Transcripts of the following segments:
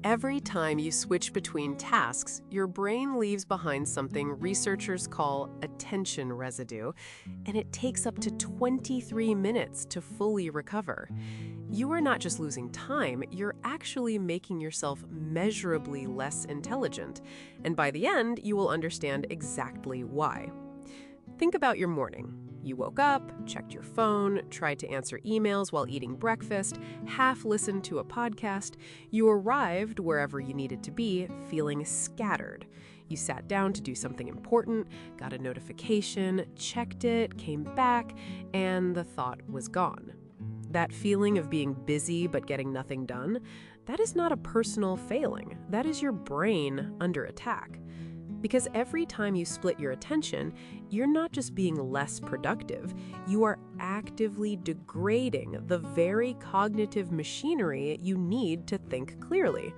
Every time you switch between tasks, your brain leaves behind something researchers call attention residue, and it takes up to 23 minutes to fully recover. You are not just losing time, you're actually making yourself measurably less intelligent, and by the end, you will understand exactly why. Think about your morning. You woke up, checked your phone, tried to answer emails while eating breakfast, half listened to a podcast. You arrived wherever you needed to be, feeling scattered. You sat down to do something important, got a notification, checked it, came back, and the thought was gone. That feeling of being busy but getting nothing done, that is not a personal failing. That is your brain under attack. Because every time you split your attention, you're not just being less productive, you are actively degrading the very cognitive machinery you need to think clearly.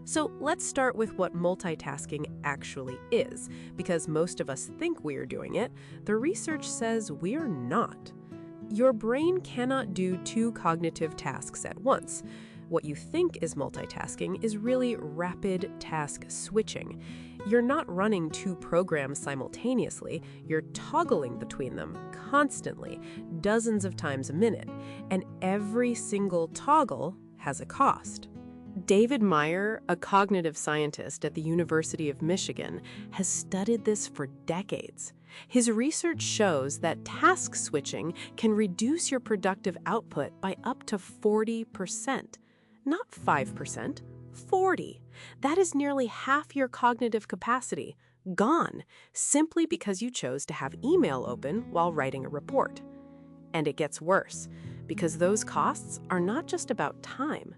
So let's start with what multitasking actually is, because most of us think we're doing it. The research says we're not. Your brain cannot do two cognitive tasks at once. What you think is multitasking is really rapid task switching. You're not running two programs simultaneously, you're toggling between them constantly, dozens of times a minute, and every single toggle has a cost. David Meyer, a cognitive scientist at the University of Michigan, has studied this for decades. His research shows that task switching can reduce your productive output by up to 40%. Not 5%, 40. That is nearly half your cognitive capacity, gone, simply because you chose to have email open while writing a report. And it gets worse, because those costs are not just about time.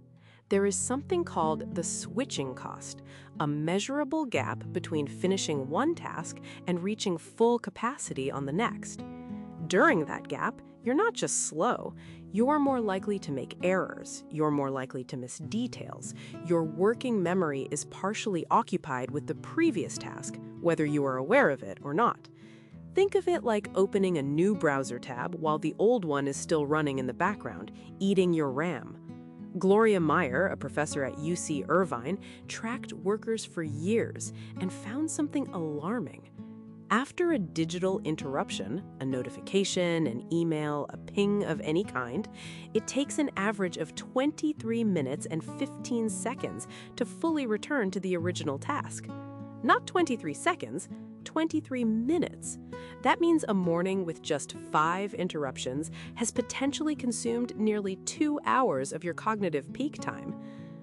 There is something called the switching cost, a measurable gap between finishing one task and reaching full capacity on the next. During that gap, you're not just slow, you're more likely to make errors, you're more likely to miss details. Your working memory is partially occupied with the previous task, whether you are aware of it or not. Think of it like opening a new browser tab while the old one is still running in the background, eating your RAM. Gloria Meyer, a professor at UC Irvine, tracked workers for years and found something alarming. After a digital interruption, a notification, an email, a ping of any kind, it takes an average of 23 minutes and 15 seconds to fully return to the original task. Not 23 seconds, 23 minutes. That means a morning with just 5 interruptions has potentially consumed nearly 2 hours of your cognitive peak time.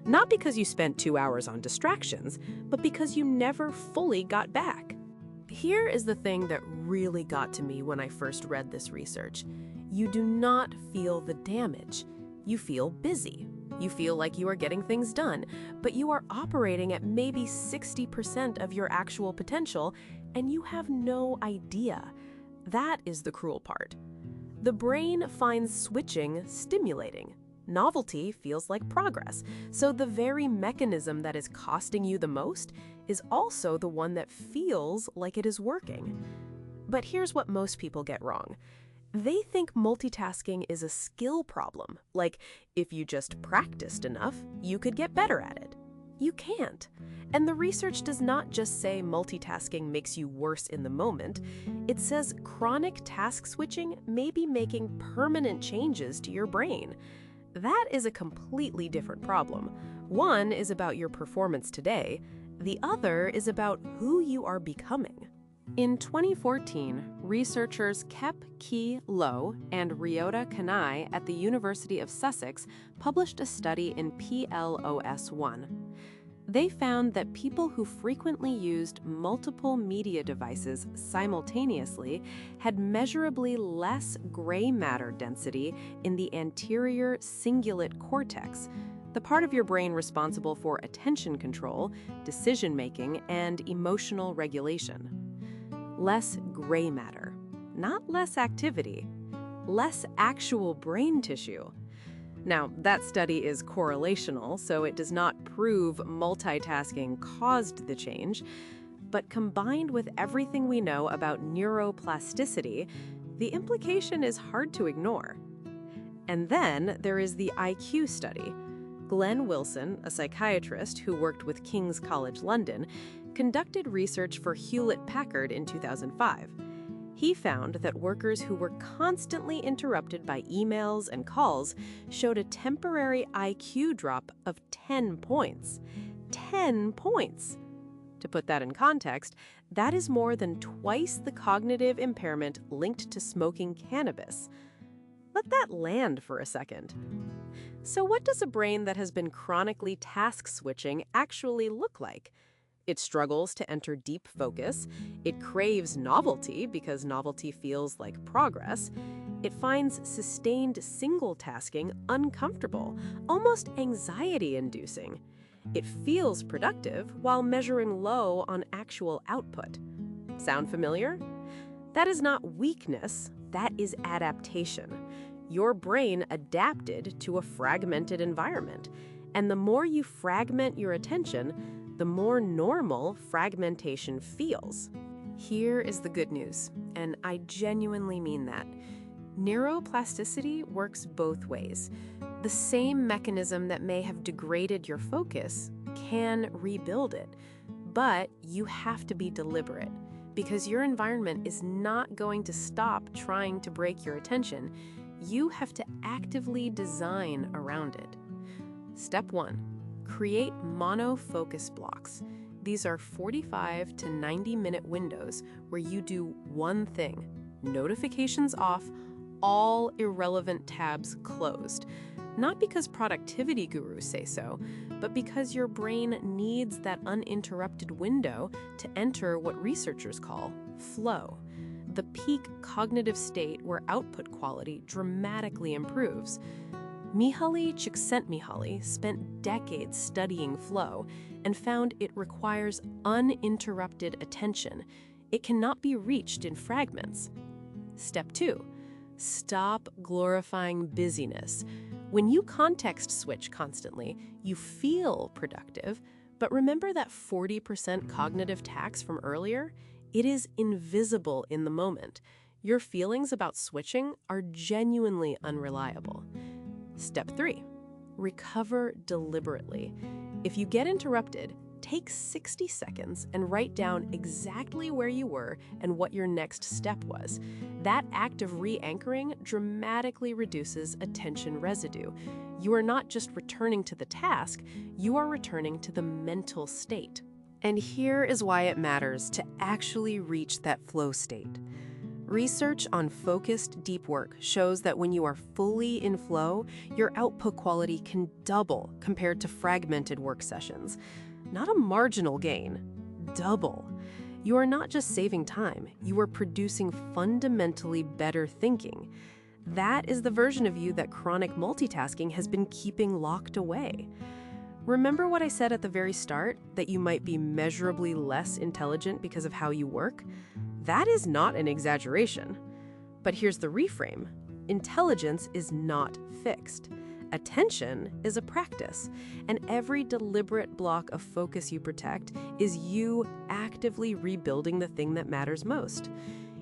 Not because you spent 2 hours on distractions, but because you never fully got back. Here is the thing that really got to me when I first read this research. You do not feel the damage. You feel busy. You feel like you are getting things done, but you are operating at maybe 60% of your actual potential, and you have no idea. That is the cruel part. The brain finds switching stimulating. Novelty feels like progress, so the very mechanism that is costing you the most is also the one that feels like it is working. But here's what most people get wrong. They think multitasking is a skill problem, like if you just practiced enough, you could get better at it. You can't. And the research does not just say multitasking makes you worse in the moment. It says chronic task switching may be making permanent changes to your brain. That is a completely different problem. One is about your performance today. The other is about who you are becoming. In 2014, researchers Kep Ki Lo and Ryota Kanai at the University of Sussex published a study in PLOS1. They found that people who frequently used multiple media devices simultaneously had measurably less gray matter density in the anterior cingulate cortex, the part of your brain responsible for attention control, decision-making, and emotional regulation. Less gray matter, not less activity, less actual brain tissue. Now, that study is correlational, so it does not prove multitasking caused the change, but combined with everything we know about neuroplasticity, the implication is hard to ignore. And then there is the IQ study. Glenn Wilson, a psychiatrist who worked with King's College London, conducted research for Hewlett-Packard in 2005. He found that workers who were constantly interrupted by emails and calls showed a temporary IQ drop of 10 points. 10 points! To put that in context, that is more than twice the cognitive impairment linked to smoking cannabis. Let that land for a second. So what does a brain that has been chronically task-switching actually look like? It struggles to enter deep focus. It craves novelty because novelty feels like progress. It finds sustained single-tasking uncomfortable, almost anxiety-inducing. It feels productive while measuring low on actual output. Sound familiar? That is not weakness, that is adaptation. Your brain adapted to a fragmented environment, and the more you fragment your attention, the more normal fragmentation feels. Here is the good news, and I genuinely mean that. Neuroplasticity works both ways. The same mechanism that may have degraded your focus can rebuild it, but you have to be deliberate because your environment is not going to stop trying to break your attention. You have to actively design around it. Step 1. Create monofocus blocks. These are 45 to 90-minute windows where you do one thing. Notifications off, all irrelevant tabs closed. Not because productivity gurus say so, but because your brain needs that uninterrupted window to enter what researchers call flow, the peak cognitive state where output quality dramatically improves. Mihaly Csikszentmihalyi spent decades studying flow and found it requires uninterrupted attention. It cannot be reached in fragments. Step 2. Stop glorifying busyness. When you context switch constantly, you feel productive, but remember that 40% cognitive tax from earlier? It is invisible in the moment. Your feelings about switching are genuinely unreliable. Step 3. Recover deliberately. If you get interrupted, take 60 seconds and write down exactly where you were and what your next step was. That act of re-anchoring dramatically reduces attention residue. You are not just returning to the task, you are returning to the mental state. And here is why it matters to actually reach that flow state. Research on focused deep work shows that when you are fully in flow, your output quality can double compared to fragmented work sessions. Not a marginal gain, double. You are not just saving time, you are producing fundamentally better thinking. That is the version of you that chronic multitasking has been keeping locked away. Remember what I said at the very start, that you might be measurably less intelligent because of how you work? That is not an exaggeration. But here's the reframe. Intelligence is not fixed. Attention is a practice, and every deliberate block of focus you protect is you actively rebuilding the thing that matters most.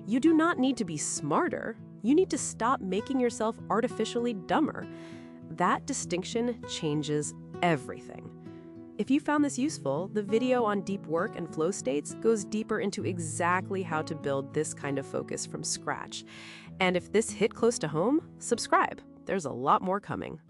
You do not need to be smarter. You need to stop making yourself artificially dumber. That distinction changes everything. If you found this useful, the video on deep work and flow states goes deeper into exactly how to build this kind of focus from scratch. And if this hit close to home, subscribe. There's a lot more coming.